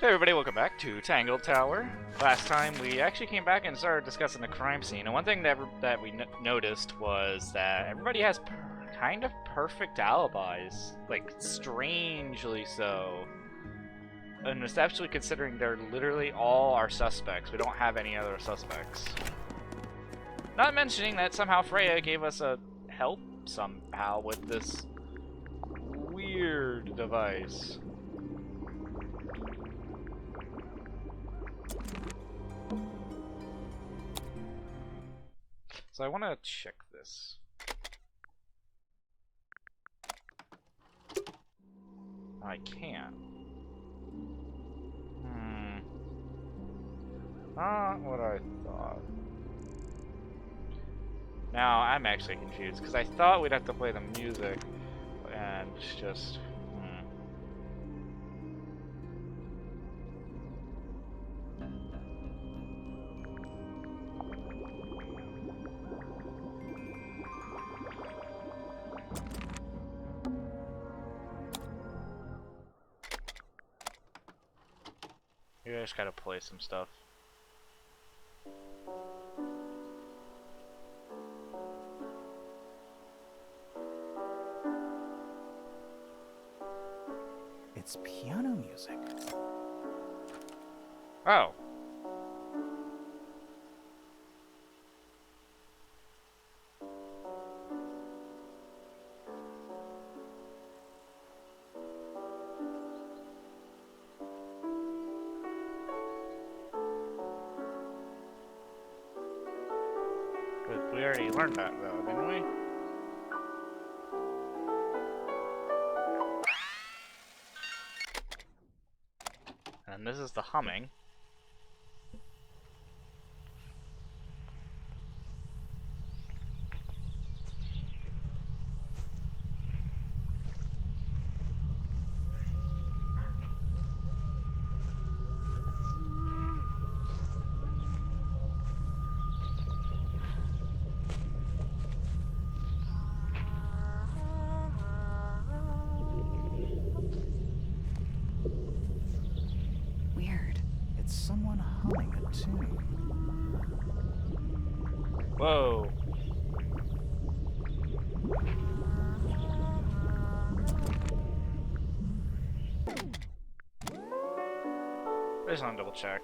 Hey everybody, welcome back to Tangle Tower. Last time we actually came back and started discussing the crime scene, and one thing that we noticed was that everybody has kind of perfect alibis, like strangely so. And especially considering they're literally all our suspects. We don't have any other suspects. Not mentioning that somehow Freya gave us a help somehow with this weird device. So I want to check this. I can. Not what I thought. Now I'm actually confused because I thought we'd have to play the music and just. Maybe I just gotta play some stuff. It's piano music. Oh. But we already learned that though, didn't we? And this is the humming. It's someone humming a tune. Whoa. I just want to double check.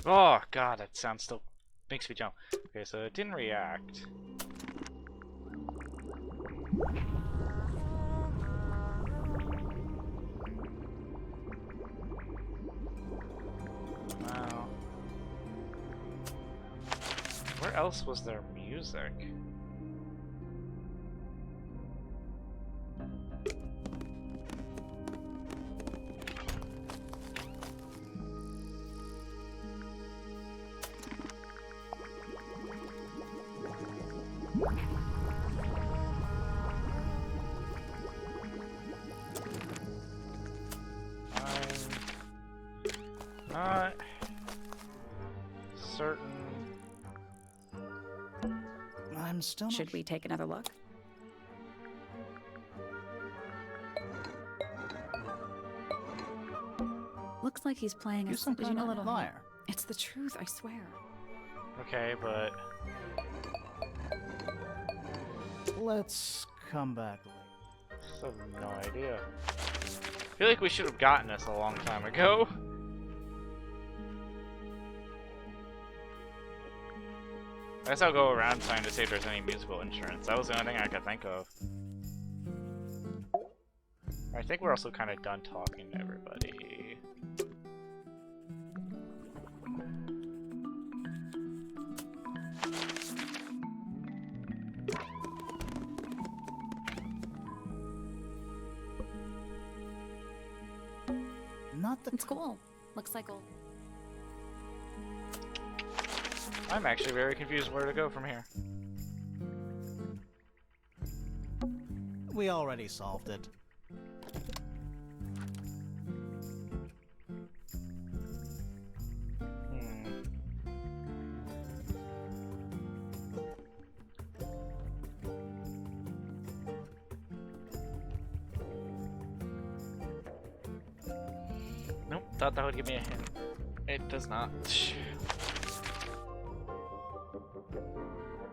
Oh god, that sound still makes me jump. Okay, so it didn't react. Wow. Where else was there music? Not certain. I'm still not. Should we take another look? Looks like he's playing You're some kind of liar. It's the truth, I swear. Okay, but Let's come back later. I have no idea. I feel like we should have gotten this a long time ago. I guess I'll go around trying to see if there's any musical instruments. That was the only thing I could think of. I think we're also kind of done talking to everybody. Not the It's cool. Looks like old. I'm actually very confused where to go from here. We already solved it. Nope, thought that would give me a hint. It does not.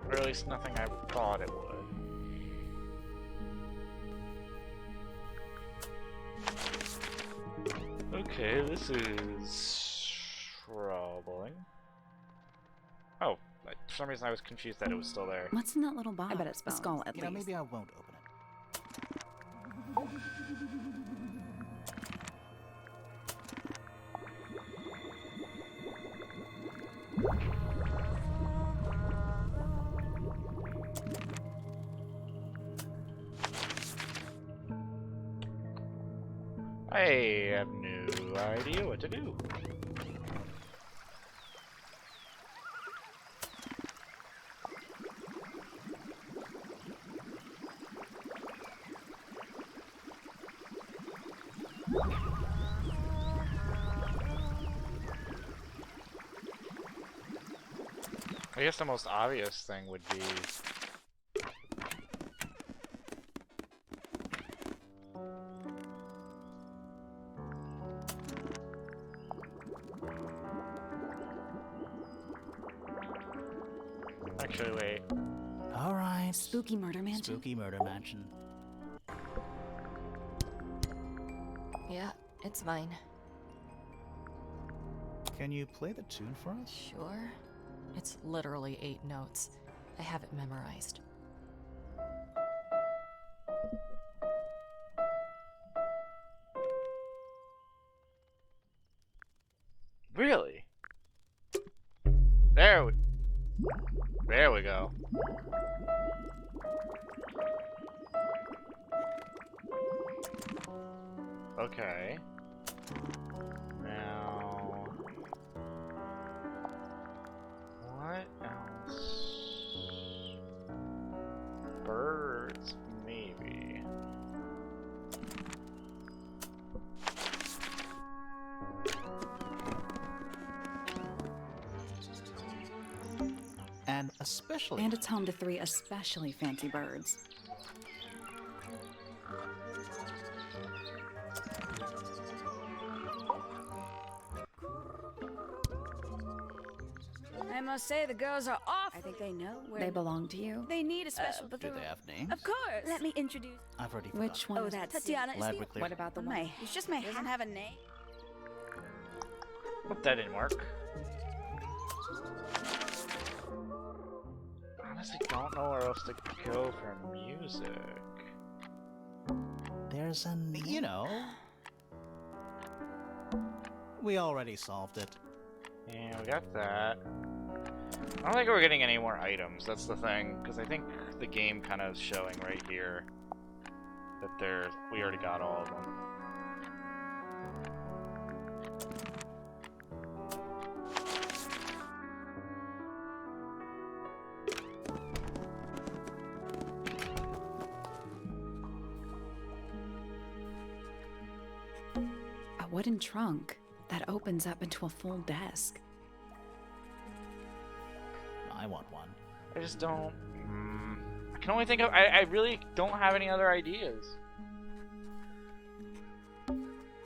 Or at least nothing I thought it would. Okay, this is troubling. Oh, for some reason I was confused that it was still there. What's in that little box? I bet it's a skull at You know, least. maybe I won't open it. I have no idea what to do. I guess the most obvious thing would be actually wait. All right. Spooky murder mansion. Spooky murder mansion. Yeah, it's mine. Can you play the tune for us? Sure. It's literally 8 notes. I have it memorized. Really? There we go. Okay. Now, what else? Birds, maybe. And especially. And it's home to 3 especially fancy birds. I must say the girls are off. I think they know where They belong to you. they need a special. But Do they have names? Of course. Let me introduce. I've already forgotten. Which one? Oh, is that's it? Tatiana. Glad Is we're the, clear. What about the my? one? It's just my. Doesn't have a name. Hope that didn't work. Honestly, don't know where else to go for music. There's an. You know. We already solved it. Yeah, we got that. I don't think we're getting any more items, that's the thing, because I think the game kind of is showing right here that we already got all of them. A wooden trunk that opens up into a full desk. I want one. I just don't... I can only think of... I really don't have any other ideas.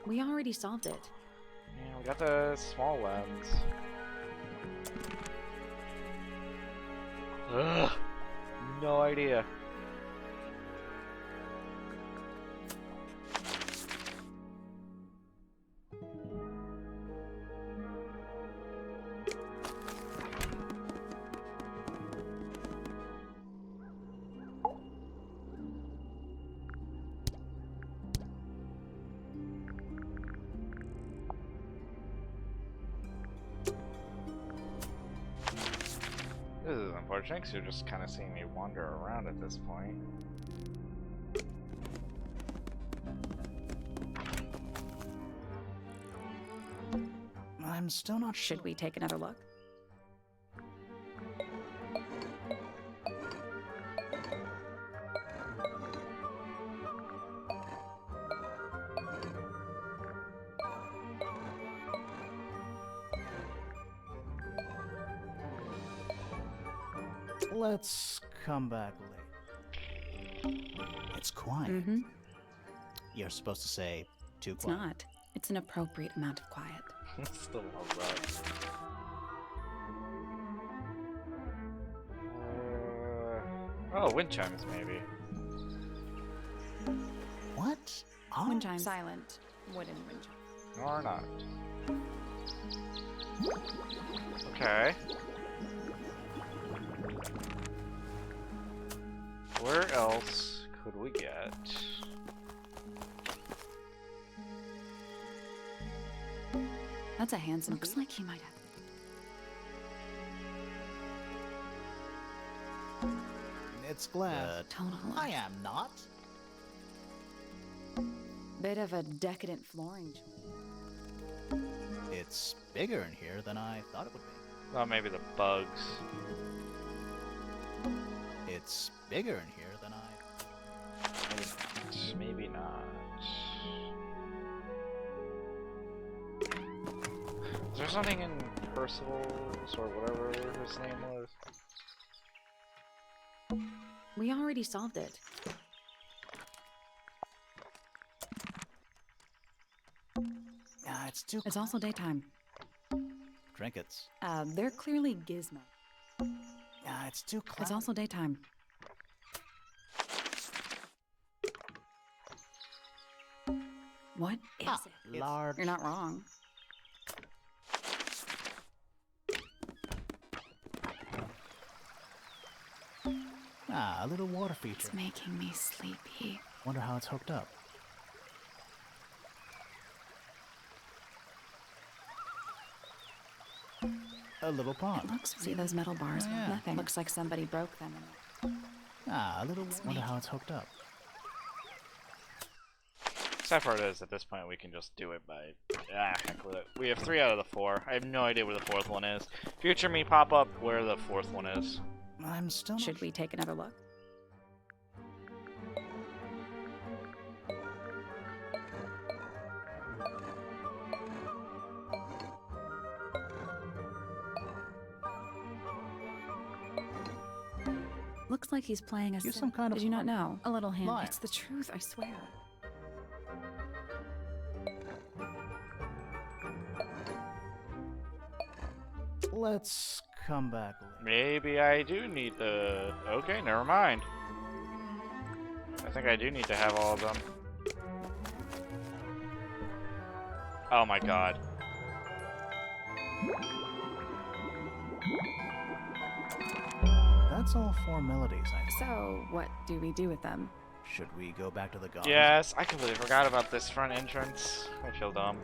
We already solved it. Yeah, we got the small lens. Ugh. No idea. searching, because you're just kind of seeing me wander around at this point. I'm still not sure. Should we take another look? Let's come back later. It's quiet. Mm-hmm. You're supposed to say too It's quiet. not. It's an appropriate amount of quiet. Still love that. Oh, wind chimes, maybe. What? Oh, Wind chimes. Silent. Wooden wind chimes. Or not. Okay. Where else could we get? That's a handsome. Looks like he might have. It's glass. Total. I am not. Bit of a decadent flooring choice. It's bigger in here than I thought it would be. Oh, maybe the bugs. It's bigger in here than I... Maybe not. Is there something in Percival's or whatever his name was? We already solved it. It's too... It's also daytime. Trinkets. They're clearly gizmo. It's too cloudy. It's also daytime. What is it? large. You're not wrong. A little water feature. It's making me sleepy. Wonder how it's hooked up. A little pond. See those metal bars? Oh, yeah. Nothing. Looks like somebody broke them. A little. Wonder how it's hooked up. Sad part is, at this point, we can just do it by... heck with it. We have 3 out of the 4. I have no idea where the 4th one is. Future me, pop up where the 4th one is. I'm still. Should we take another look? Looks like he's playing a. You're some kind of. Did you not know? A little hint. Liar. It's the truth, I swear. Let's come back later. Maybe I do need the... Okay, never mind. I think I do need to have all of them. Oh my god. That's all 4 melodies, I think. So, what do we do with them? Should we go back to the garden? Yes, I completely forgot about this front entrance. I feel dumb.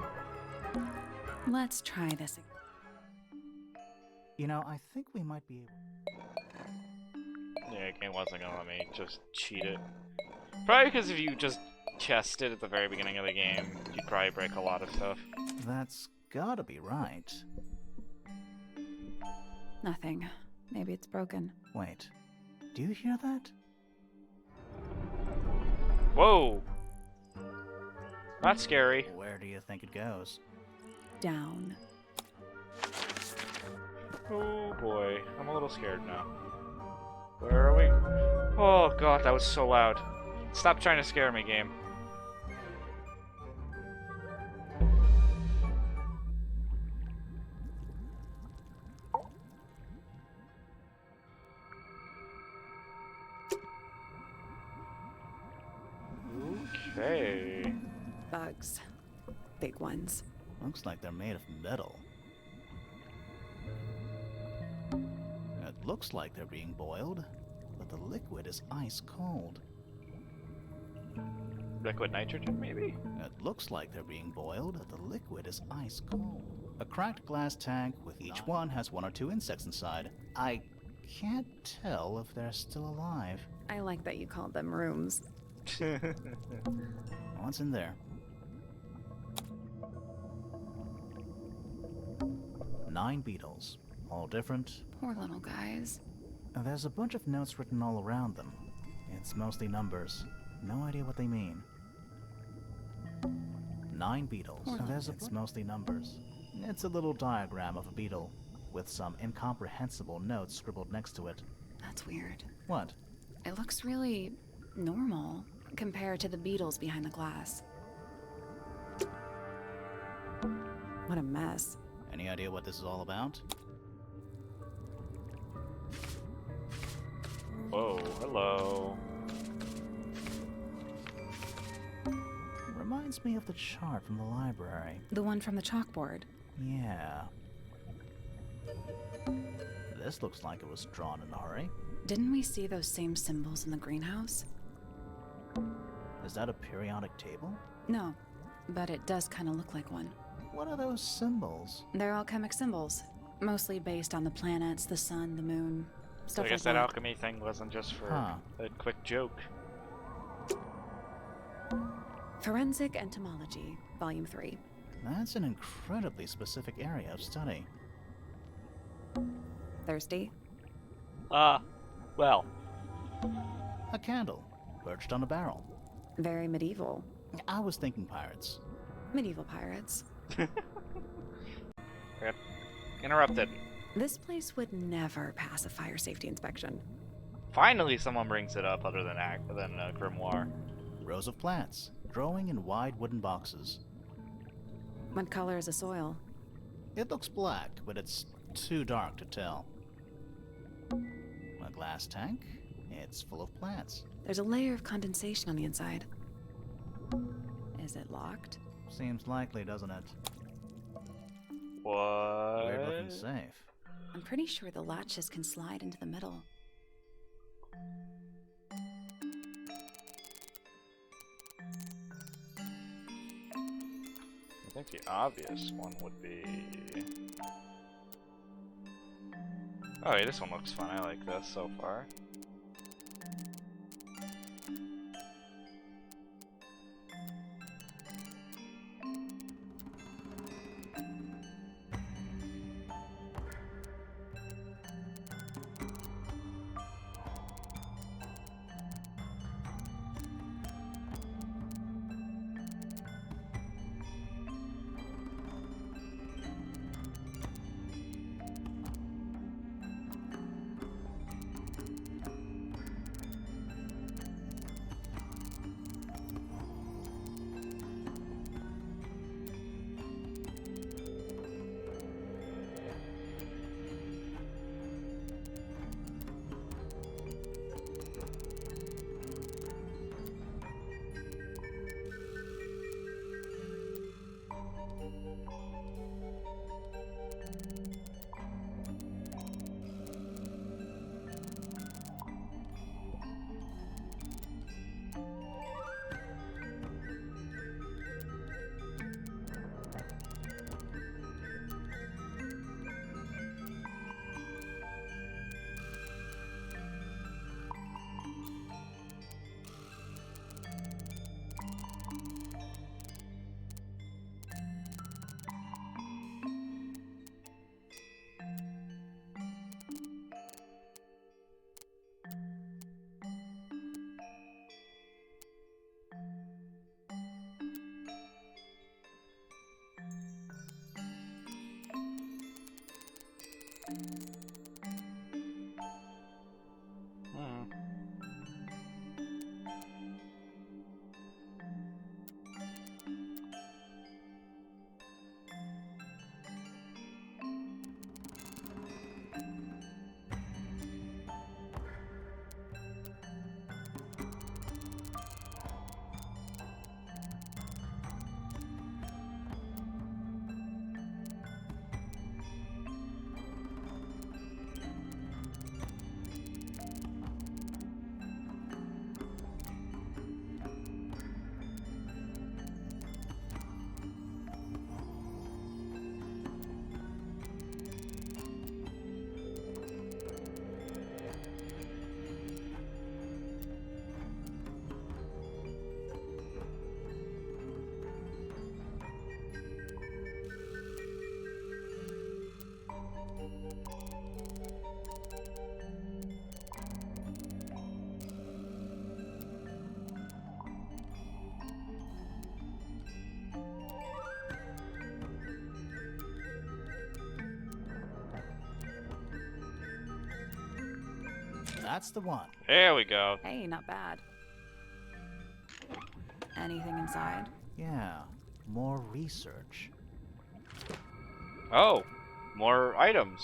Let's try this again. You know, I think we might be able. Yeah, the game wasn't gonna let me just cheat it. Probably because if you just chessed it at the very beginning of the game, you'd probably break a lot of stuff. That's gotta be right. Nothing. Maybe it's broken. Wait, do you hear that? Whoa! Not scary. Where do you think it goes? Down. Oh boy, I'm a little scared now. Where are we? Oh god, that was so loud. Stop trying to scare me, game. Okay. Bugs. Big ones. Looks like they're made of metal. It looks like they're being boiled, but the liquid is ice cold. Liquid nitrogen, maybe? It looks like they're being boiled, but the liquid is ice cold. A cracked glass tank with each one has 1 or 2 insects inside. I can't tell if they're still alive. I like that you called them rooms. What's in there? 9 beetles, all different. Poor little guys. There's a bunch of notes written all around them. It's mostly numbers. No idea what they mean. 9 beetles. It's mostly numbers. It's a little diagram of a beetle, with some incomprehensible notes scribbled next to it. That's weird. What? It looks really normal compared to the beetles behind the glass. What a mess. Any idea what this is all about? Whoa, hello. Reminds me of the chart from the library. The one from the chalkboard. Yeah. This looks like it was drawn in a hurry. Didn't we see those same symbols in the greenhouse? Is that a periodic table? No, but it does kind of look like one. What are those symbols? They're alchemic symbols, mostly based on the planets, the sun, the moon, So stuff I guess like that that. alchemy thing wasn't just for Huh. a quick joke. Forensic Entomology, Volume 3. That's an incredibly specific area of study. Thirsty? Well. A candle, perched on a barrel. Very medieval. I was thinking pirates. Medieval pirates. Got interrupted. This place would never pass a fire safety inspection. Finally someone brings it up other than Grimoire. Rows of plants, growing in wide wooden boxes. What color is the soil? It looks black, but it's too dark to tell. A glass tank? It's full of plants. There's a layer of condensation on the inside. Is it locked? Seems likely, doesn't it? What? Weird looking safe. I'm pretty sure the latches can slide into the middle. I think the obvious one would be... Oh yeah, this one looks fun. I like this so far. That's the one. There we go. Hey, not bad. Anything inside? Yeah, more research. Oh, more items.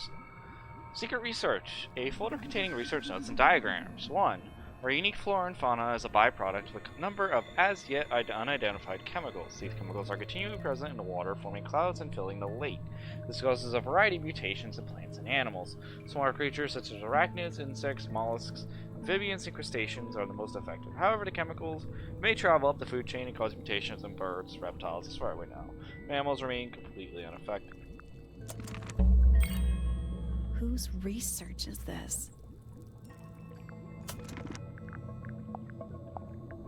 Secret research. A folder containing research notes and diagrams. 1. Our unique flora and fauna is a byproduct of a number of as yet unidentified chemicals. These chemicals are continually present in the water, forming clouds and filling the lake. This causes a variety of mutations in plants and animals. Smaller creatures such as arachnids, insects, mollusks, amphibians, and crustaceans are the most effective. However, the chemicals may travel up the food chain and cause mutations in birds, reptiles, as far as we know. Mammals remain completely unaffected. Whose research is this?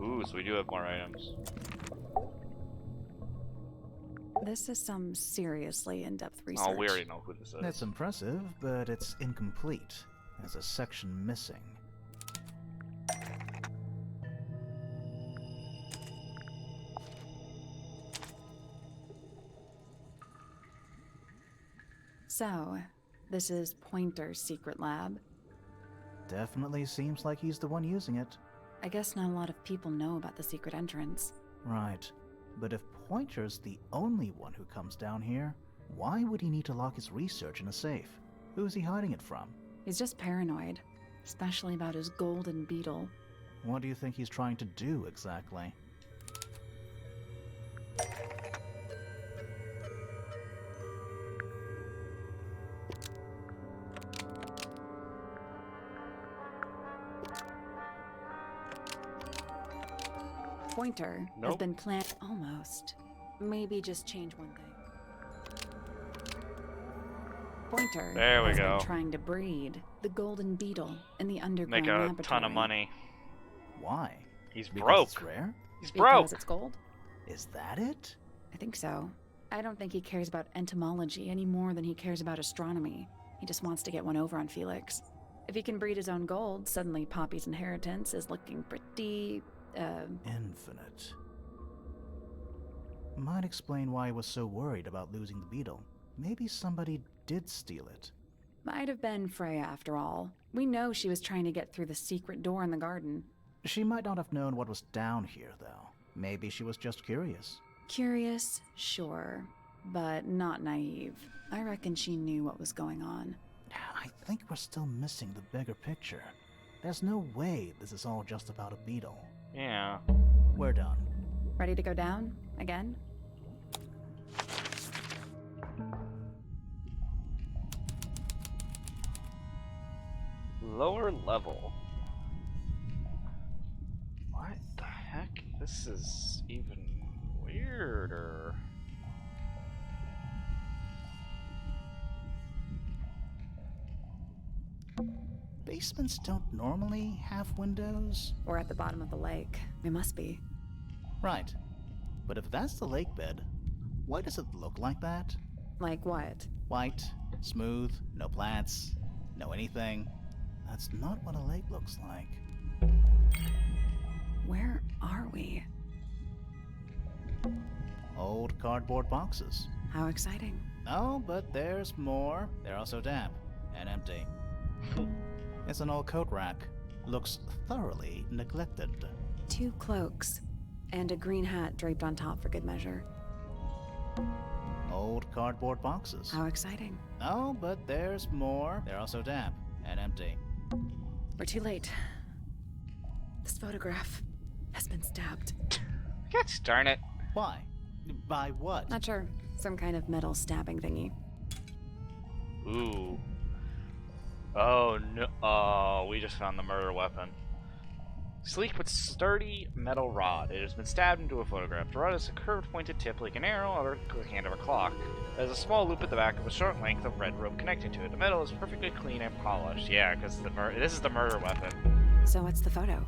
Ooh, so we do have more items. This is some seriously in-depth research. Oh, we already know who this is. That's impressive, but it's incomplete. There's a section missing. So, this is Pointer's secret lab. Definitely seems like he's the one using it. I guess not a lot of people know about the secret entrance. Right. But if Pointer's the only one who comes down here, why would he need to lock his research in a safe? Who's he hiding it from? He's just paranoid, especially about his golden beetle. What do you think he's trying to do exactly? Pointer has Nope. been planned almost. Maybe just change one thing. Pointer There we has go. been trying to breed the golden beetle in the underground Make a laboratory. ton of money. Why? He's Because broke. it's rare? He's Because broke. it's gold? Is that it? I think so. I don't think he cares about entomology any more than he cares about astronomy. He just wants to get one over on Felix. If he can breed his own gold, suddenly Poppy's inheritance is looking pretty, Infinite. Might explain why he was so worried about losing the beetle. Maybe somebody did steal it. might have been Freya after all. We know she was trying to get through the secret door in the garden. She might not have known what was down here, though. Maybe she was just curious. Curious, sure, but not naive. I reckon she knew what was going on. I think we're still missing the bigger picture. There's no way this is all just about a beetle. Yeah. We're done. Ready to go down? Again? Lower level. What the heck? This is even weirder. Basements don't normally have windows? We're at the bottom of the lake. We must be. Right. But if that's the lake bed, why does it look like that? Like what? White, smooth, no plants, no anything. That's not what a lake looks like. Where are we? Old cardboard boxes. How exciting. Oh, but there's more. They're also damp and empty. It's an old coat rack. Looks thoroughly neglected. 2 cloaks, and a green hat draped on top for good measure. Old cardboard boxes. How exciting. Oh, but there's more. They're also damp and empty. We're too late. This photograph has been stabbed. Gosh darn it. Why? By what? Not sure. Some kind of metal stabbing thingy. Ooh. Oh no. Oh, we just found the murder weapon. Sleek but sturdy metal rod. It has been stabbed into a photograph. The rod has a curved pointed tip like an arrow or the hand of a clock. It has a small loop at the back of a short length of red rope connecting to it. The metal is perfectly clean and polished. Yeah, because this is the murder weapon. So what's the photo?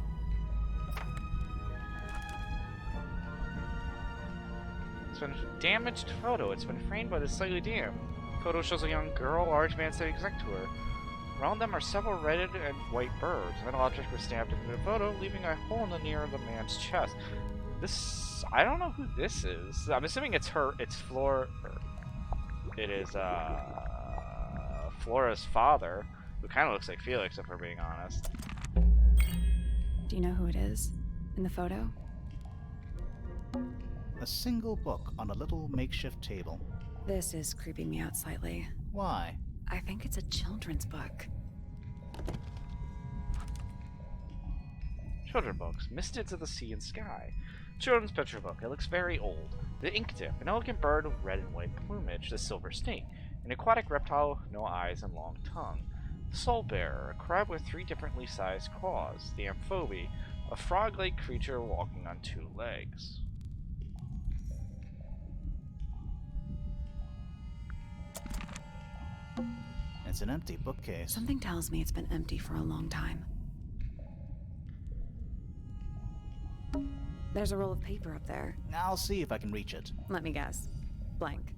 It's been a damaged photo. It's been framed by the slightly damp. Photo shows a young girl, a large man sitting next to her. Around them are several red and white birds. A metal object was stamped into the photo, leaving a hole near the man's chest. This... I don't know who this is. I'm assuming it's her... It's Flora... It is, Flora's father, who kind of looks like Felix, if we're being honest. Do you know who it is? In the photo? A single book on a little makeshift table. This is creeping me out slightly. Why? I think it's a children's book. Children's books, Mystids of the Sea and Sky. Children's picture book. It looks very old. The ink tip, an elegant bird with red and white plumage, the silver snake, an aquatic reptile with no eyes and long tongue. The soul bearer, a crab with 3 differently sized claws. The amphobe, a frog-like creature walking on 2 legs. It's an empty bookcase. Something tells me it's been empty for a long time. There's a roll of paper up there. I'll see if I can reach it. Let me guess. Blank.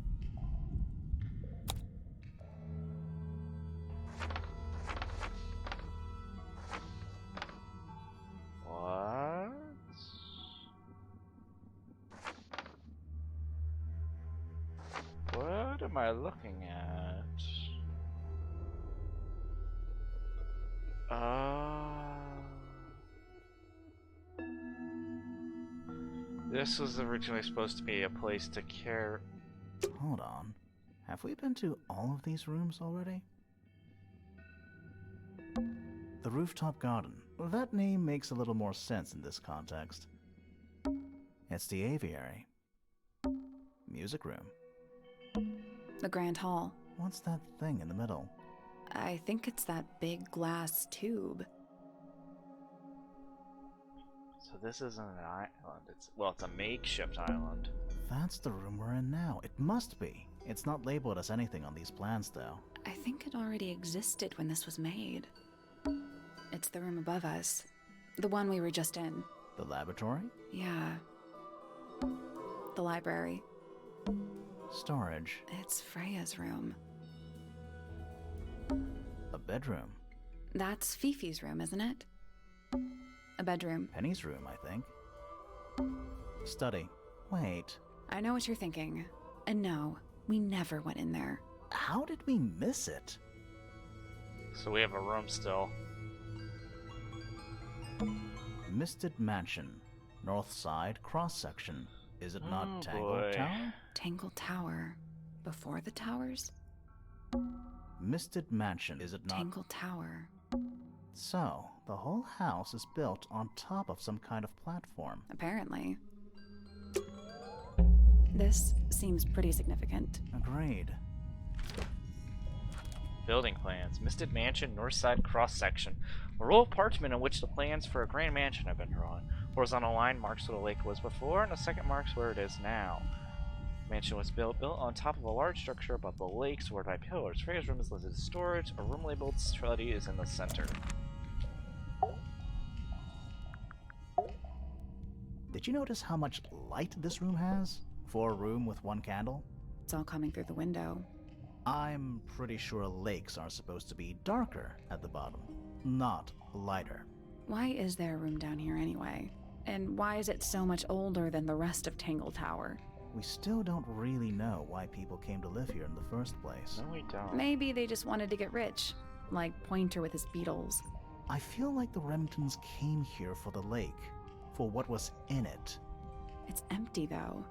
What? What am I looking at? This was originally supposed to be a place to care. Hold on. Have we been to all of these rooms already? The rooftop garden. That name makes a little more sense in this context. It's the aviary. Music room. The Grand Hall. What's that thing in the middle? I think it's that big glass tube. So this isn't an island. It's a makeshift island. That's the room we're in now. It must be. It's not labeled as anything on these plans, though. I think it already existed when this was made. It's the room above us. The one we were just in. The laboratory? Yeah. The library. Storage. It's Freya's room. A bedroom. That's Fifi's room, isn't it? A bedroom. Penny's room, I think. Study. Wait. I know what you're thinking. And no, we never went in there. How did we miss it? So we have a room still. Misted Mansion. North side cross-section. Is it not Tangle boy. Tower? Tangle Tower. Before the towers? Misted Mansion. Is it not? Tangle Tower. So, the whole house is built on top of some kind of platform. Apparently. This seems pretty significant. Agreed. Building plans. Misted Mansion, north side cross section. A roll of parchment in which the plans for a grand mansion have been drawn. Horizontal line marks where the lake was before, and a second marks where it is now. The mansion was built on top of a large structure above the lake, supported by pillars. Freya's room is listed as storage. A room labeled study is in the center. Did you notice how much light this room has? For a room with 1 candle? It's all coming through the window. I'm pretty sure lakes are supposed to be darker at the bottom, not lighter. Why is there a room down here anyway? And why is it so much older than the rest of Tangle Tower? We still don't really know why people came to live here in the first place. No, we don't. Maybe they just wanted to get rich, like Pointer with his beetles. I feel like the Remingtons came here for the lake, for what was in it. It's empty though.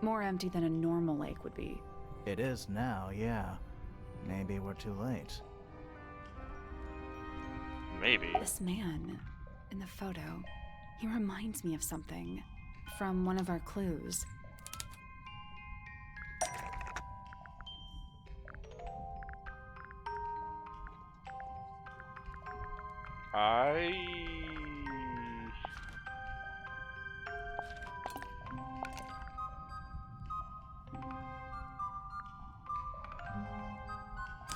More empty than a normal lake would be. It is now, yeah. Maybe we're too late. Maybe. This man in the photo, he reminds me of something from one of our clues.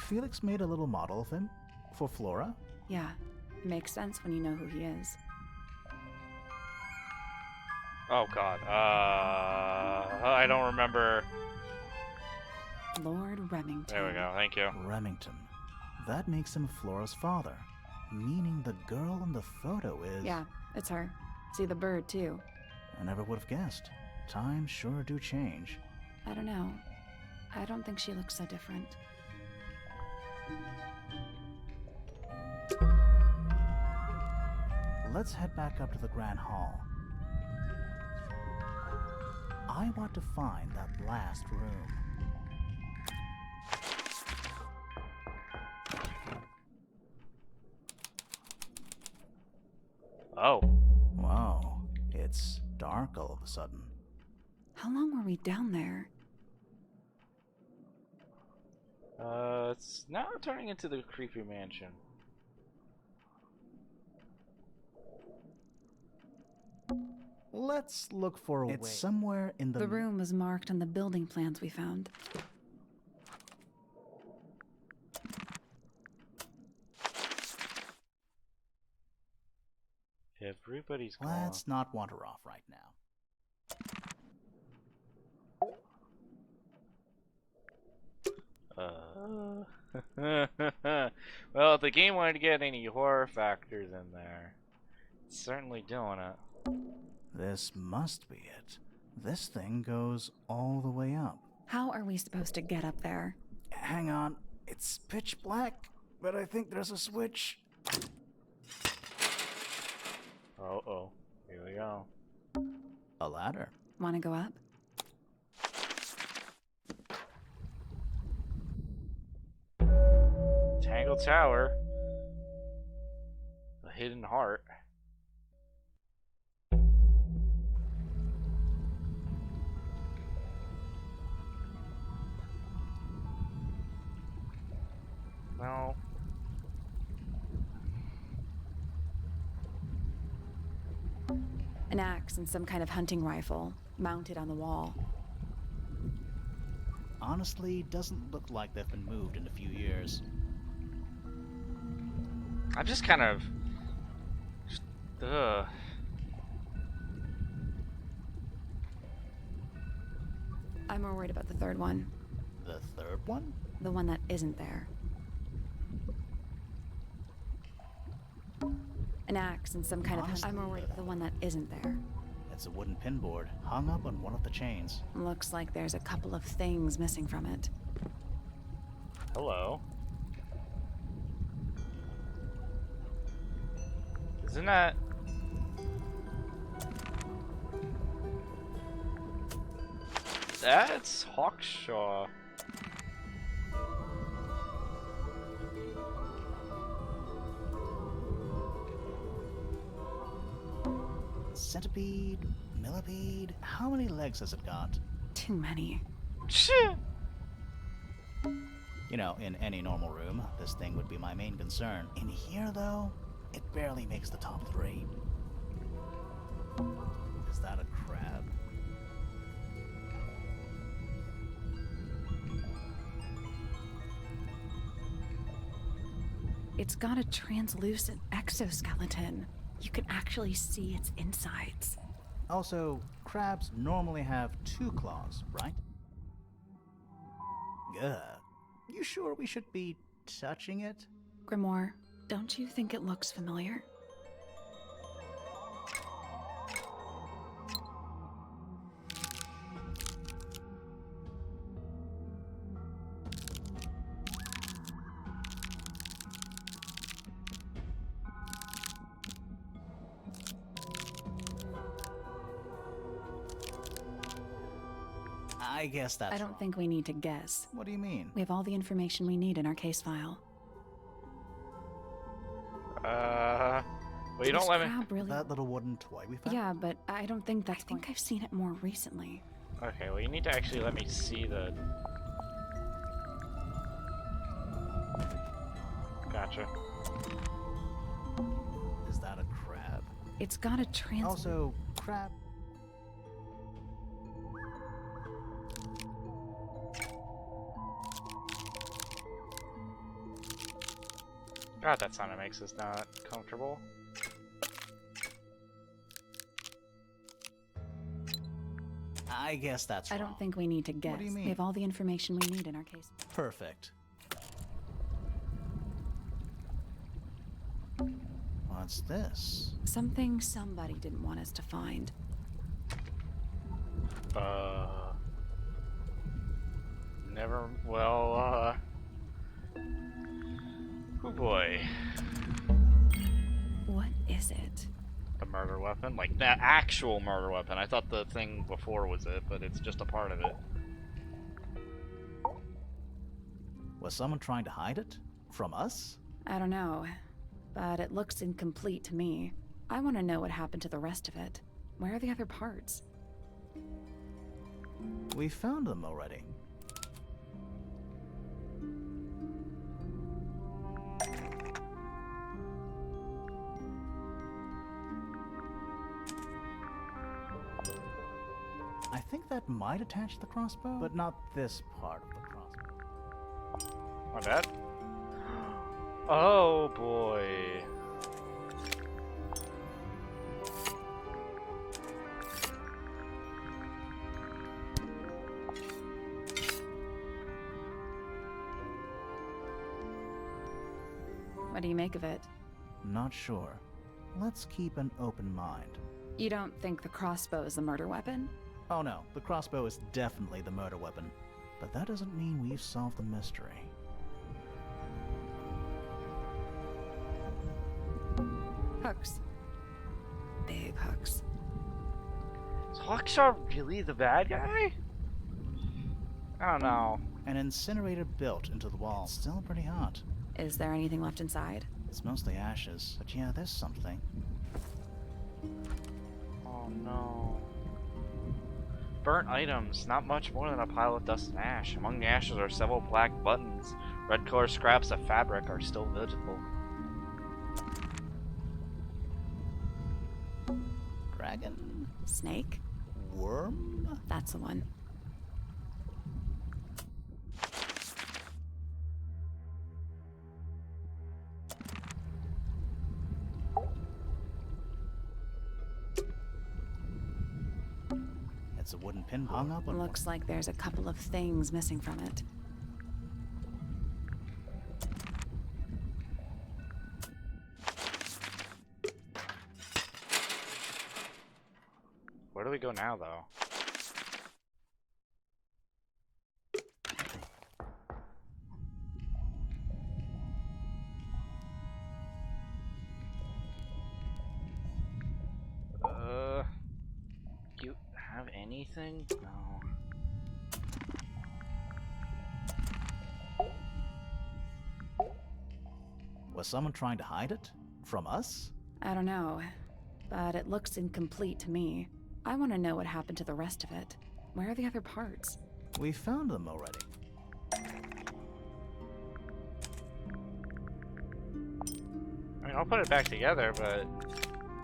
Felix made a little model of him for Flora. Yeah, it makes sense when you know who he is. Oh god. I don't remember. Lord Remington. There we go. Thank you. Remington. That makes him Flora's father, meaning the girl in the photo is... Yeah, it's her. See the bird too. I never would have guessed. Times sure do change. I don't know. I don't think she looks so different. let's head back up to the Grand Hall. I want to find that last room. Oh. Whoa, it's dark all of a sudden. How long were we down there? It's now turning into the creepy mansion. Let's look for a way. It's somewhere in the... The room was marked on the building plans we found. Everybody's gone. Let's not wander off right now. Well, if the game wanted to get any horror factors in there, it's certainly doing it. This must be it. This thing goes all the way up. How are we supposed to get up there? Hang on, it's pitch black, but I think there's a switch. Uh-oh. Here we go. A ladder. Want to go up? Tangle Tower. The hidden heart. Well, An axe and some kind of hunting rifle, mounted on the wall. Honestly, doesn't look like they've been moved in a few years. I'm just kind of... ugh. I'm more worried about the third one. The third one? The one that isn't there. An axe and some kind of... I'm more worried about the one that isn't there. It's a wooden pinboard hung up on one of the chains. Looks like there's a couple of things missing from it. Hello. Isn't that... That's Hawkshaw. Centipede, millipede, how many legs has it got? Too many. Shit. You know, in any normal room, this thing would be my main concern. In here, though, it barely makes the top 3. Is that a crab? It's got a translucent exoskeleton. You can actually see its insides. Also, crabs normally have 2 claws, right? Ugh. You sure we should be touching it? Grimoire, don't you think it looks familiar? I guess that's I don't think we need to guess. What do you mean? We have all the information we need in our case file. Well, you don't let me... Crab really... That little wooden toy we found? Yeah, but I don't think that's... I think I've seen it more recently. Okay, well, you need to actually let me see the... Gotcha. Is that a crab? It's got a trans... Also, crab... God, that sound it makes us not comfortable. I guess that's I wrong. don't think we need to guess. What do you mean? We have all the information we need in our case. Perfect. What's this? Something somebody didn't want us to find. Never... Well, oh boy. What is it? the murder weapon. Like, the actual murder weapon. I thought the thing before was it, but it's just a part of it. Was someone trying to hide it? From us? I don't know, but it looks incomplete to me. I want to know what happened to the rest of it. Where are the other parts? We found them already. I think that might attach the crossbow, but not this part of the crossbow. My bad. Oh boy. What do you make of it? Not sure. Let's keep an open mind. You don't think the crossbow is the murder weapon? Oh no, the crossbow is definitely the murder weapon. But that doesn't mean we've solved the mystery. Hooks. Big hooks. Is Hawkshaw really the bad guy? I don't know. An incinerator built into the wall. It's still pretty hot. Is there anything left inside? It's mostly ashes, but yeah, there's something. Oh no. Burnt items, not much more than a pile of dust and ash. Among the ashes are several black buttons. Red color scraps of fabric are still visible. Dragon? Snake? Worm? That's the one. It's a wooden pin hung up on. Looks like there's a couple of things missing from it. Where do we go now, though? Do you have anything? No. Was someone trying to hide it? From us? I don't know, but it looks incomplete to me. I want to know what happened to the rest of it. Where are the other parts? We found them already. I mean, I'll put it back together, but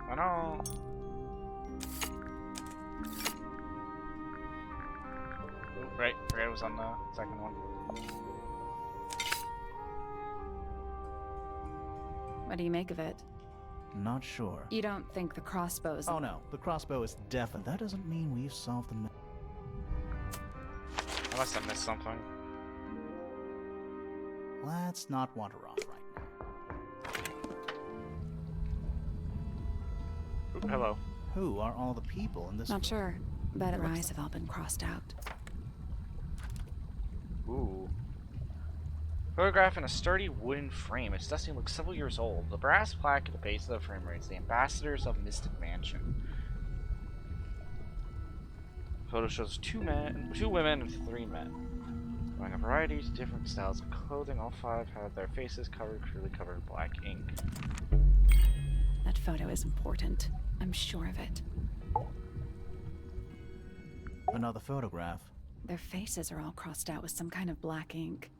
I don't. Ooh, right, it was on the second one. What do you make of it? Not sure. You don't think the crossbow is... Oh no, the crossbow is definite. That doesn't mean we've solved the I must have missed something. Let's not wander off right now. Ooh, hello. Who are all the people in this? Not sure, but their eyes have all been crossed out. Ooh. Photograph in a sturdy wooden frame. Its dusting looks several years old. The brass plaque at the base of the frame reads, "The Ambassadors of Mystic Mansion." The photo shows two women, and 3 men. Wearing a variety of different styles of clothing, all 5 have their faces clearly covered in black ink. That photo is important. I'm sure of it. Another photograph. Their faces are all crossed out with some kind of black ink.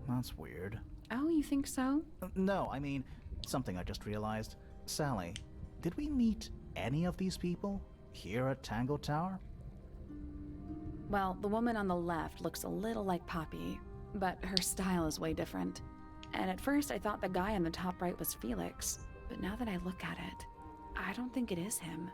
That's weird. Oh, you think so? No, I mean, something I just realized. Sally, did we meet any of these people here at Tangle Tower? Well, the woman on the left looks a little like Poppy, but her style is way different. And at first I thought the guy on the top right was Felix, but now that I look at it, I don't think it is him.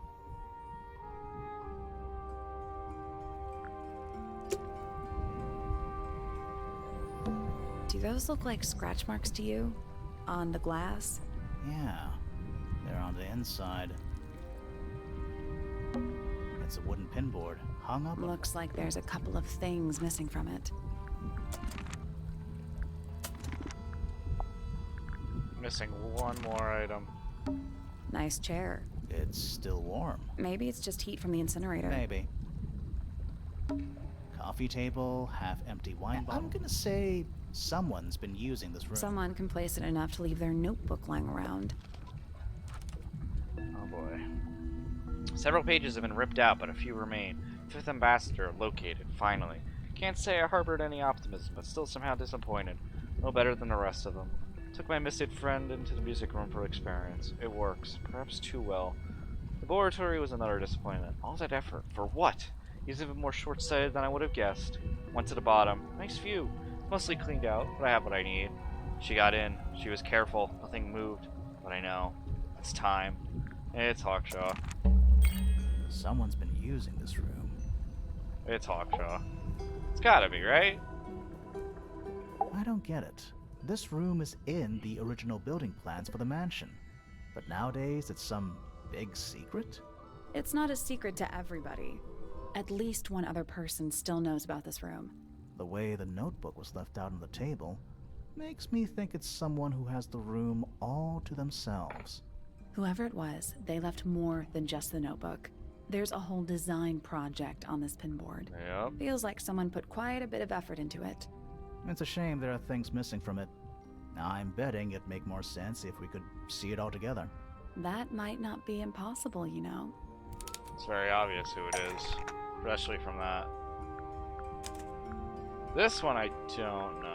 Do those look like scratch marks to you? On the glass? Yeah, they're on the inside. It's a wooden pinboard hung up. Looks like there's a couple of things missing from it. Missing one more item. Nice chair. It's still warm. Maybe it's just heat from the incinerator. Maybe. Coffee table, half-empty wine bottle. I'm gonna say someone's been using this room. Someone complacent enough to leave their notebook lying around. Oh boy. Several pages have been ripped out, but a few remain. Fifth Ambassador located, finally. Can't say I harbored any optimism, but still somehow disappointed. No better than the rest of them. Took my missing friend into the music room for experience. It works, perhaps too well. The laboratory was another disappointment. All that effort, for what? He's even more short-sighted than I would have guessed. Went to the bottom. Nice view. Mostly cleaned out, but I have what I need. She got in. She was careful. Nothing moved. But I know. It's time. It's Hawkshaw. Someone's been using this room. It's Hawkshaw. It's gotta be, right? I don't get it. This room is in the original building plans for the mansion. But nowadays it's some big secret? It's not a secret to everybody. At least one other person still knows about this room. The way the notebook was left out on the table makes me think it's someone who has the room all to themselves. Whoever it was, they left more than just the notebook. There's a whole design project on this pinboard. Yep. Feels like someone put quite a bit of effort into it. It's a shame there are things missing from it. I'm betting it'd make more sense if we could see it all together. That might not be impossible, you know. It's very obvious who it is, especially from that. This one I don't know.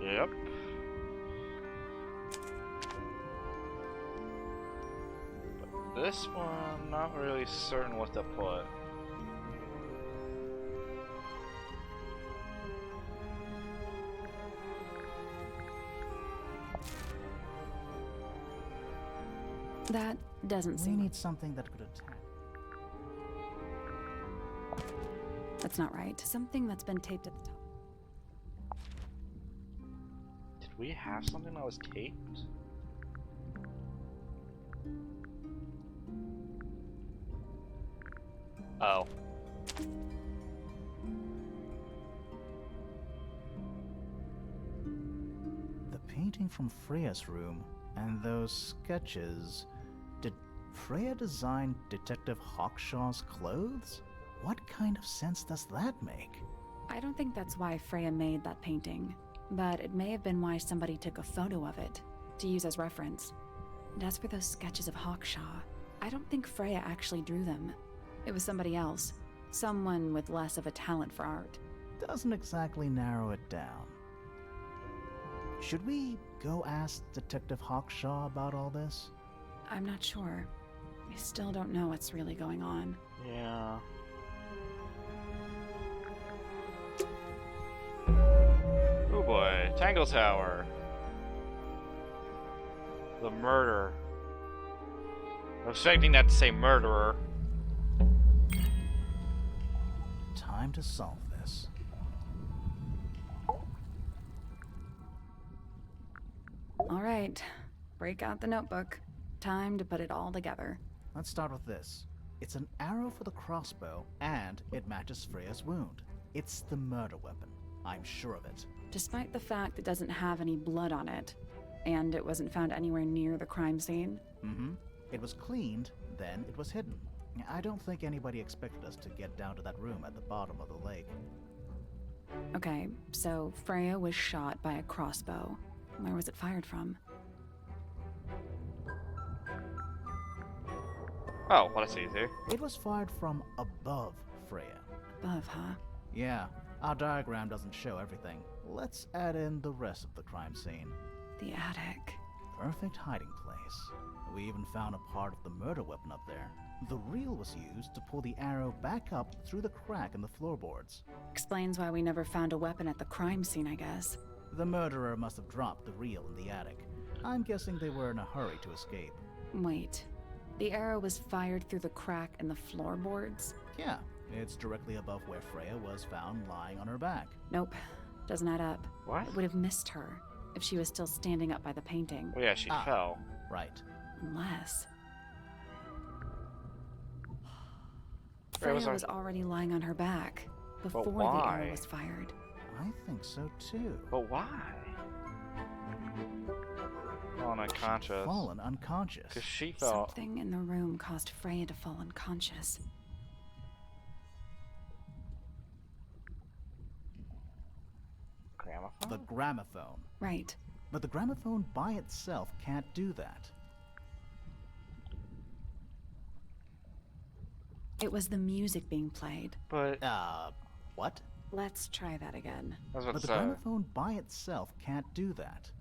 Yep. But this one, not really certain what to put. That doesn't We seem... need something that could attack. That's not right. Something that's been taped at the top. Did we have something that was taped? Oh. The painting from Freya's room and those sketches. Did Freya design Detective Hawkshaw's clothes? What kind of sense does that make? I don't think that's why Freya made that painting, but it may have been why somebody took a photo of it to use as reference. And as for those sketches of Hawkshaw, I don't think Freya actually drew them. It was somebody else, someone with less of a talent for art. Doesn't exactly narrow it down. Should we go ask Detective Hawkshaw about all this? I'm not sure. I still don't know what's really going on. Yeah. Oh boy, Tangle Tower. The murder. I was expecting that to say murderer. Time to solve this. All right, break out the notebook. Time to put it all together. Let's start with this. It's an arrow for the crossbow, and it matches Freya's wound. It's the murder weapon. I'm sure of it. Despite the fact it doesn't have any blood on it, and it wasn't found anywhere near the crime scene. Mm-hmm. It was cleaned, then it was hidden. I don't think anybody expected us to get down to that room at the bottom of the lake. Okay, so Freya was shot by a crossbow. Where was it fired from? Oh, well, that's easy. It was fired from above Freya. Above, huh? Yeah, our diagram doesn't show everything. Let's add in the rest of the crime scene. The attic. Perfect hiding place. We even found a part of the murder weapon up there. The reel was used to pull the arrow back up through the crack in the floorboards. Explains why we never found a weapon at the crime scene, I guess. The murderer must have dropped the reel in the attic. I'm guessing they were in a hurry to escape. Wait. The arrow was fired through the crack in the floorboards? Yeah, it's directly above where Freya was found lying on her back. Nope. Doesn't add up. What? It would have missed her if she was still standing up by the painting. Well, yeah, she fell. Right. Unless... Freya was Freya was already lying on her back. before the why? arrow was fired. I think so too. But why? Fallen unconscious. Fallen unconscious. Because she fell. Something in the room caused Freya to fall unconscious. Gramophone? The gramophone. Right. But the gramophone by itself can't do that. It was the music being played. But What? Let's try that again. I was about But to the say. gramophone by itself can't do that.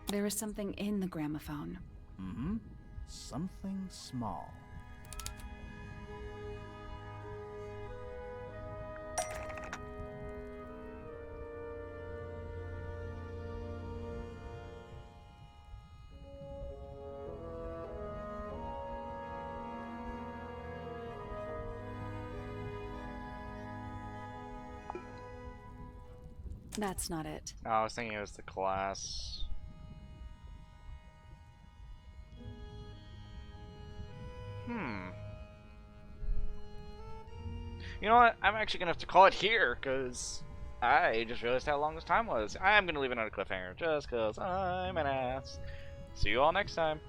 There was something in the gramophone. Mm-hmm. Something small. That's not it. No, I was thinking it was the glass. You know what? I'm actually gonna have to call it here, because I just realized how long this time was. I'm gonna leave it on a cliffhanger, just because I'm an ass. See you all next time.